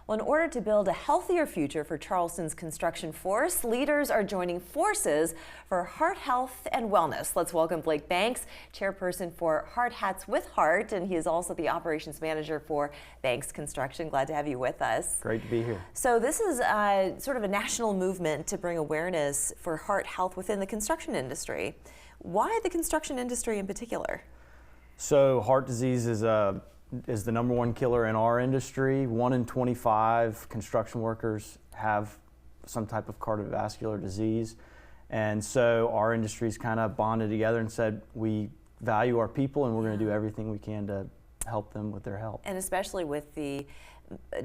Well, in order to build a healthier future for Charleston's construction force, leaders are joining forces for heart health and wellness. Let's welcome Blake Banks, chairperson for Hard Hats with Heart, and he is also the operations manager for Banks Construction. Glad to have you with us. Great to be here. So this is sort of a national movement to bring awareness for heart health within the construction industry. Why the construction industry in particular? So heart disease is the #1 killer in our industry. 1 in 25 construction workers have some type of cardiovascular disease. And so our industry's kind of bonded together and said, we value our people and we're going to do everything we can to help them with their health. And especially with the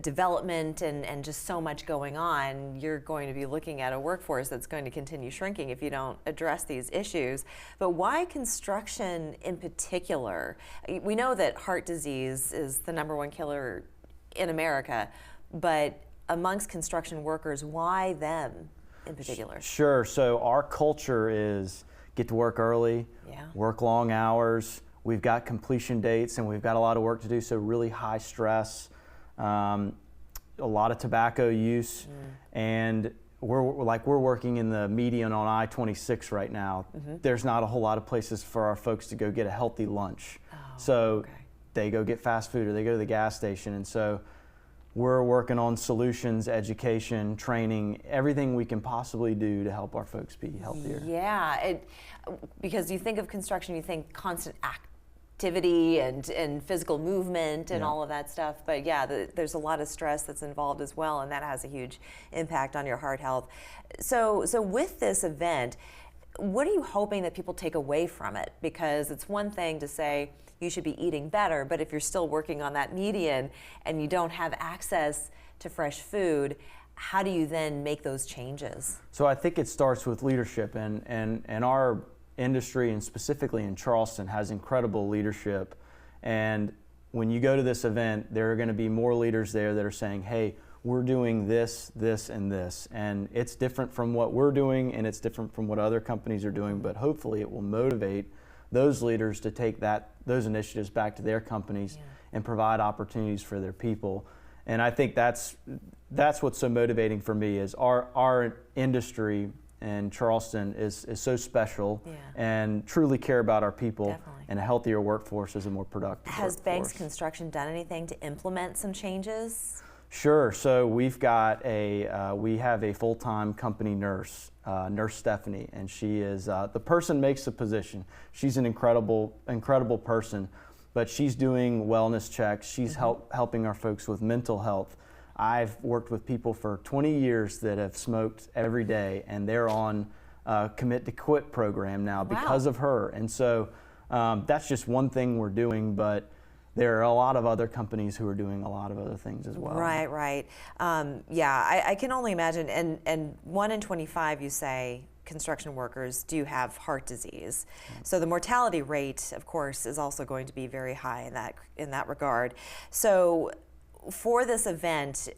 development and just so much going on, you're going to be looking at a workforce that's going to continue shrinking if you don't address these issues. But why construction in particular? We know that heart disease is the #1 killer in America, but amongst construction workers, why them in particular? Sure. So our culture is get to work early, work long hours. We've got completion dates and we've got a lot of work to do, so really high stress. A lot of tobacco use, and we're working in the median on I-26 right now. There's not a whole lot of places for our folks to go get a healthy lunch. They go get fast food or they go to the gas station, and so we're working on solutions, education, training, everything we can possibly do to help our folks be healthier. Yeah, because you think of construction, you think constant activity and physical movement and all of that stuff, but yeah, there's a lot of stress that's involved as well, and that has a huge impact on your heart health. So with this event, what are you hoping that people take away from it? Because it's one thing to say you should be eating better, but if you're still working on that median and you don't have access to fresh food, how do you then make those changes? So I think it starts with leadership, and our industry, and specifically in Charleston, has incredible leadership. And when you go to this event, there are going to be more leaders there that are saying, hey, we're doing this, this, and this. And it's different from what we're doing, and it's different from what other companies are doing, but hopefully it will motivate those leaders to take those initiatives back to their companies and provide opportunities for their people. And I think that's what's so motivating for me, is our industry and Charleston is so special and truly care about our people. And a healthier workforce is a more productive Has workforce. Banks Construction done anything to implement some changes? Sure. So we have a full-time company nurse, Nurse Stephanie, and she is the person makes the position. She's an incredible person, but she's doing wellness checks. She's helping our folks with mental health. I've worked with people for 20 years that have smoked every day, and they're on Commit to Quit program now because of her. And so that's just one thing we're doing, but there are a lot of other companies who are doing a lot of other things as well. Right. I can only imagine, and 1 in 25, you say, construction workers do have heart disease. So the mortality rate, of course, is also going to be very high in that regard. So for this event,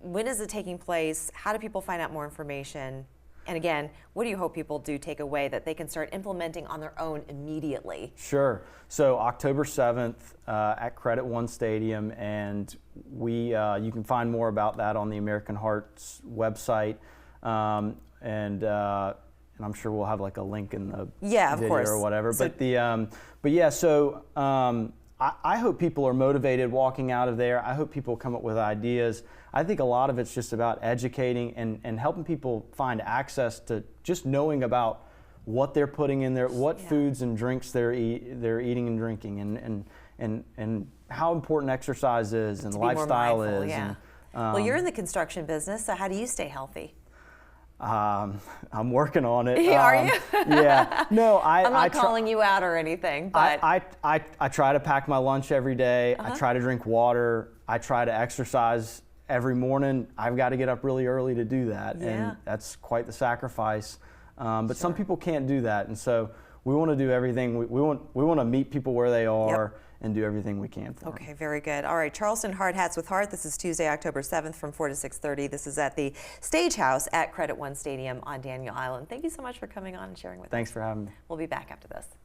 when is it taking place? How do people find out more information? And again, what do you hope people do take away that they can start implementing on their own immediately? Sure. So October 7th at Credit One Stadium, and you can find more about that on the American Heart's website, and I'm sure we'll have like a link in the video or whatever. So, I hope people are motivated walking out of there. I hope people come up with ideas. I think a lot of it's just about educating and helping people find access to just knowing about what they're putting in there, what foods and drinks they're eating and drinking, and how important exercise is and lifestyle is. Well, you're in the construction business, so how do you stay healthy? I'm working on it. Are you? Yeah. No, I'm not calling you out or anything, but I try to pack my lunch every day. I try to drink water. I try to exercise every morning. I've got to get up really early to do that, and that's quite the sacrifice. But some people can't do that, and so we want to do everything. We want to meet people where they are and do everything we can for them. Okay, very good. All right, Charleston Hard Hats with Heart. This is Tuesday, October 7th from 4 to 6:30. This is at the Stage House at Credit One Stadium on Daniel Island. Thank you so much for coming on and sharing with us. Thanks for having me. We'll be back after this.